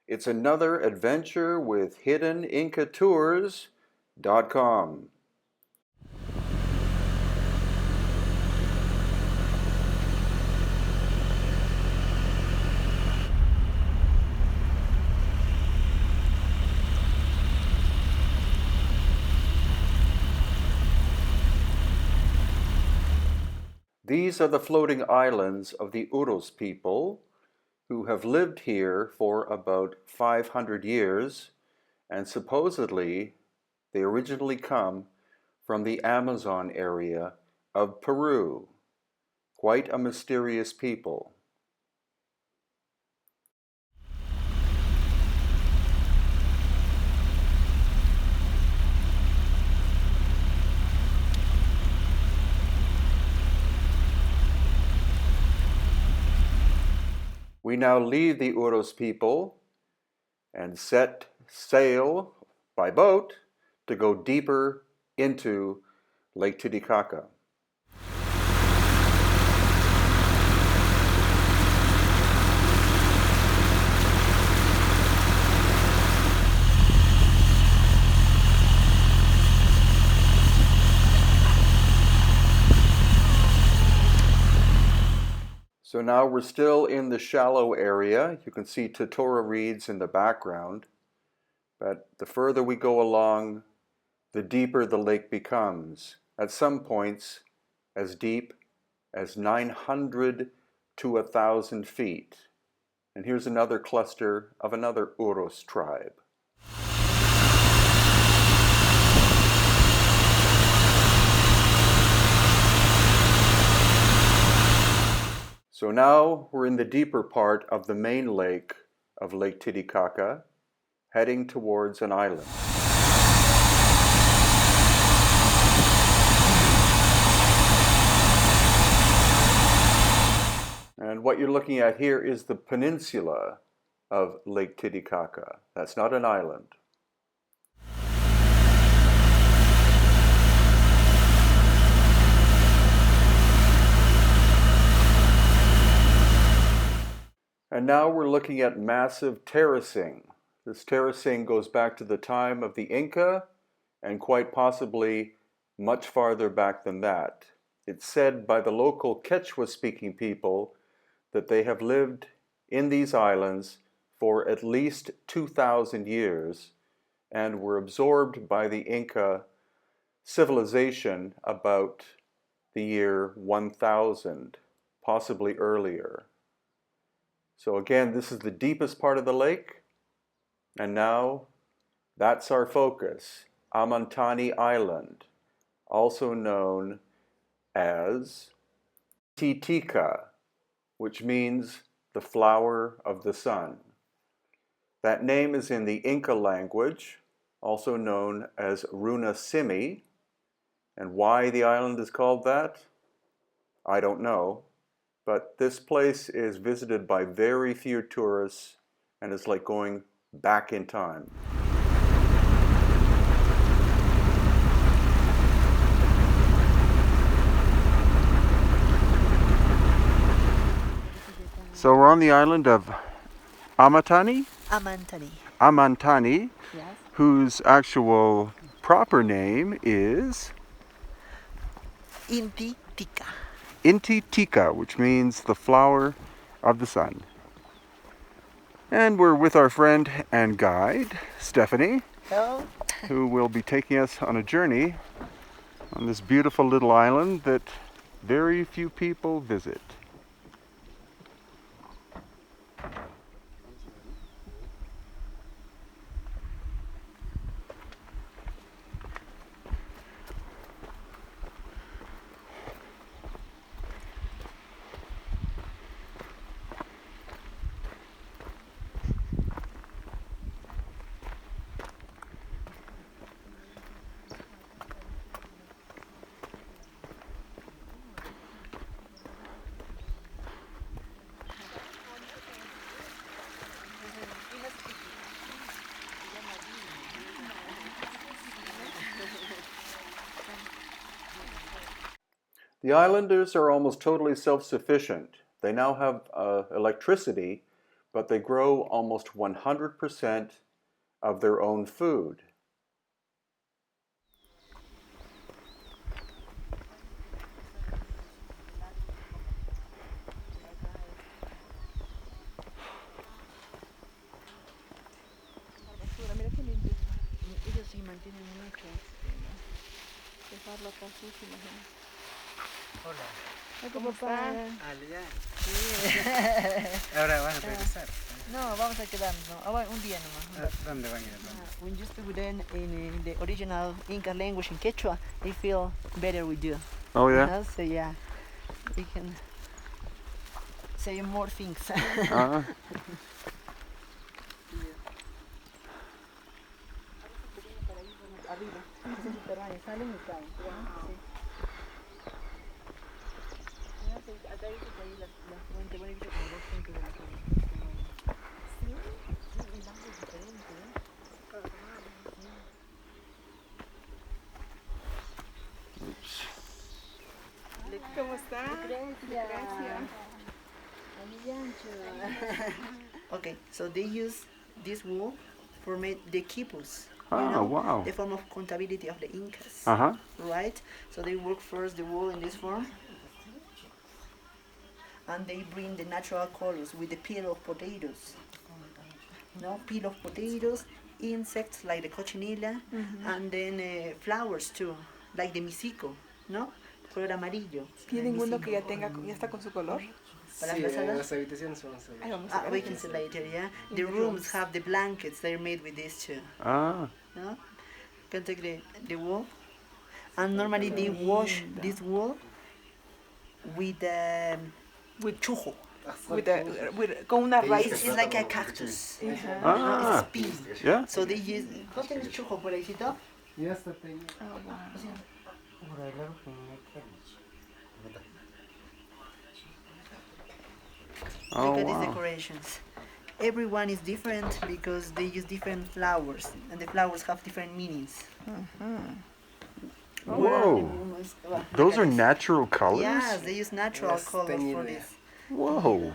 It's another adventure with HiddenIncaTours.com. These are the floating islands of the Uros people, who have lived here for about 500 years, and supposedly they originally come from the Amazon area of Peru. Quite a mysterious people. We now leave the Uros people and set sail by boat to go deeper into Lake Titicaca. So now we're still in the shallow area. You can see totora reeds in the background. But the further we go along, the deeper the lake becomes. At some points, as deep as 900 to 1,000 feet. And here's another cluster of another Uros tribe. So now we're in the deeper part of the main lake of Lake Titicaca, heading towards an island. And what you're looking at here is the peninsula of Lake Titicaca. That's not an island. And now we're looking at massive terracing. This terracing goes back to the time of the Inca and quite possibly much farther back than that. It's said by the local Quechua-speaking people that they have lived in these islands for at least 2,000 years and were absorbed by the Inca civilization about the year 1000, possibly earlier. So again, this is the deepest part of the lake, and now that's our focus, Amantani Island, also known as Tika, which means the flower of the sun. That name is in the Inca language, also known as Runa Simi, and why the island is called that, I don't know. But this place is visited by very few tourists and it's like going back in time. So we're on the island of Amantani? Amantani. Amantani, Yes. whose actual proper name is Inti, Tika. Inti Tika, which means the flower of the sun. And we're with our friend and guide, Stephanie, Hello. who will be taking us on a journey on this beautiful little island that very few people visit. The islanders are almost totally self-sufficient. They now have electricity, but they grow almost 100% of their own food. Mira qué limpio. Ellos sí mantienen mucho dejarlo acá sucio, imagínate. Hola. ¿Cómo está? Sí. Ahora van a regresar. No, vamos a quedarnos, ¿no? Un día nomás. ¿Dónde van a ir? When you speak with them in the original Inca language in Quechua, they feel better with you. Oh yeah? So yeah, we can say more things. Uh-huh. Arriba, son subterráneos, salen y caen. Sí. Acá dice que ahí la fuente, bueno, he visto como dos fuentes de la fuente. Sí, el agua es diferente, ¿eh? ¿Cómo está? Gracias. Okay, so they use this wool for make the quipus. Wow. The form of contability of the Incas. Uh-huh. Right? So they work first the wool in this form. And they bring the natural colors with the peel of potatoes. Peel of potatoes, insects like the cochinilla, and then flowers too, like the misico, ¿no? Color amarillo. ¿Tienen uno que ya está con su color? Sí, las habitaciones vamos a ver. Ahí vamos a ver. We can see later, yeah? The rooms have the blankets, they're made with this too. Ah. No? You can take the wool. And normally they wash this wool with chujo. Con una raíz. It's like a cactus. Ah. It's pin. Yeah? So they use. ¿No tienes chujo por ahícito? Ya está peña. Oh, Look at these wow. decorations. Everyone is different because they use different flowers, and the flowers have different meanings. Whoa. Those are natural colors? Yes, they use natural Yes, colors for teñida. this. Whoa.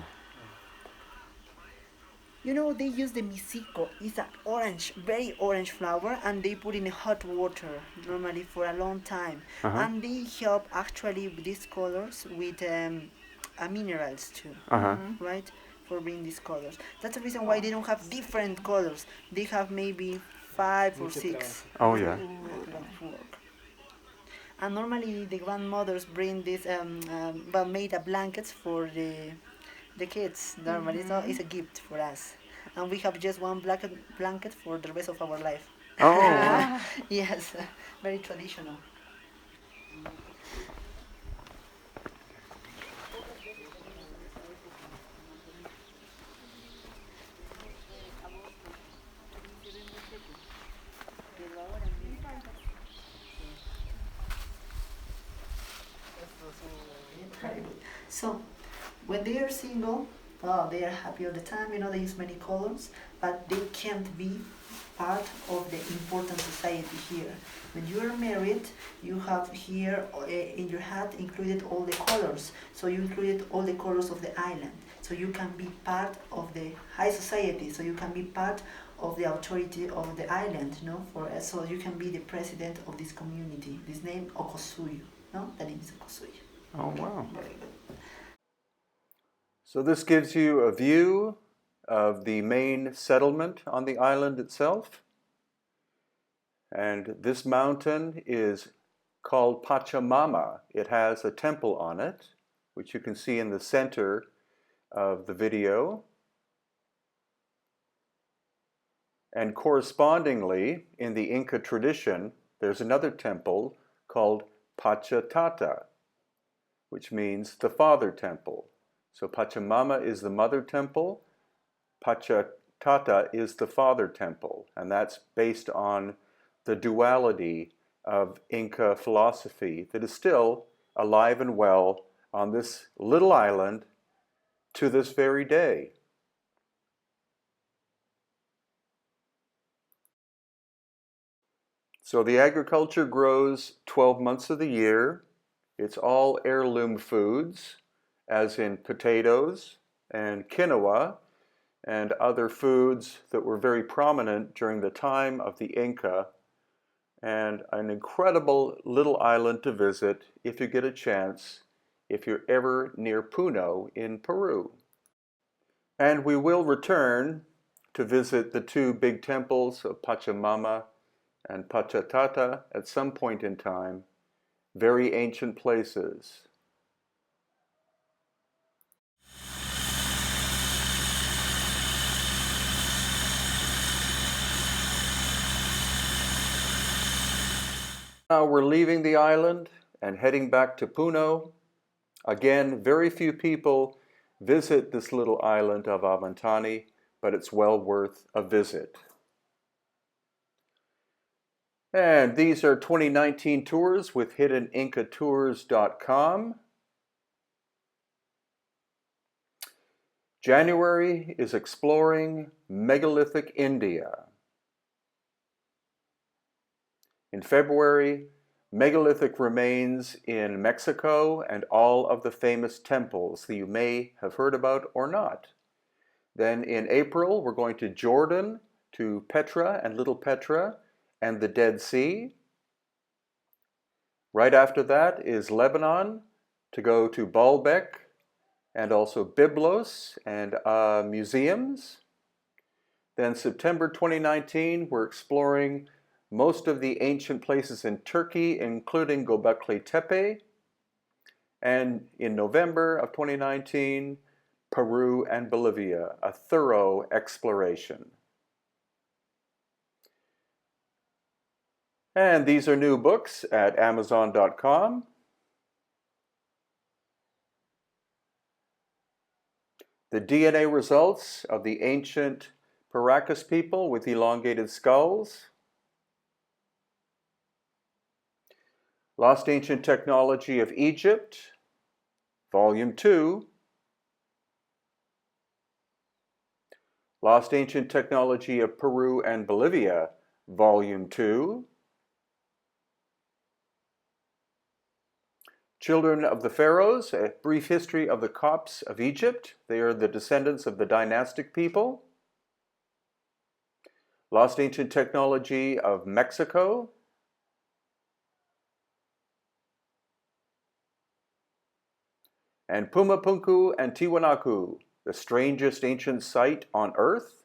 You know, they use the misico. It's an orange, very orange flower, and they put in hot water normally for a long time. And they help actually with these colors with minerals too, right? For bringing these colors. That's the reason why they don't have different colors. They have maybe 5 or 6. Oh, yeah. And normally the grandmothers bring this made of blankets for the kids normally. So it's a gift for us, and we have just one blanket for the rest of our life. Oh. Yes, very traditional. So, when they are single, they are happy all the time. They use many colors, but they can't be part of the important society here. When you are married, you have here in your hat included all the colors. So you included all the colors of the island. So you can be part of the high society. So you can be part of the authority of the island, so you can be the president of this community. This name Okosuyu, The name is Okosuyu. Oh, wow. Very good. So this gives you a view of the main settlement on the island itself. And this mountain is called Pachamama. It has a temple on it, which you can see in the center of the video. And correspondingly, in the Inca tradition, there's another temple called Pachatata, which means the father temple. So Pachamama is the mother temple, Pachatata is the father temple, and that's based on the duality of Inca philosophy that is still alive and well on this little island to this very day. So the agriculture grows 12 months of the year. It's all heirloom foods, as in potatoes and quinoa, and other foods that were very prominent during the time of the Inca, and an incredible little island to visit if you get a chance, if you're ever near Puno in Peru. And we will return to visit the two big temples of Pachamama and Pachatata at some point in time, very ancient places. Now we're leaving the island and heading back to Puno. Again, very few people visit this little island of Amantani, but it's well worth a visit. And these are 2019 tours with hiddenincatours.com. January is exploring megalithic India. In February, megalithic remains in Mexico and all of the famous temples that you may have heard about or not. Then in April, we're going to Jordan, to Petra and Little Petra and the Dead Sea. Right after that is Lebanon, to go to Baalbek and also Byblos and museums. Then September 2019, we're exploring most of the ancient places in Turkey, including Göbekli Tepe. And in November of 2019, Peru and Bolivia, a thorough exploration. And these are new books at Amazon.com. The DNA results of the ancient Paracas people with elongated skulls. Lost Ancient Technology of Egypt, Volume 2. Lost Ancient Technology of Peru and Bolivia, Volume 2. Children of the Pharaohs, A Brief History of the Copts of Egypt. They are the descendants of the dynastic people. Lost Ancient Technology of Mexico. And Pumapunku and Tiwanaku, the strangest ancient site on Earth.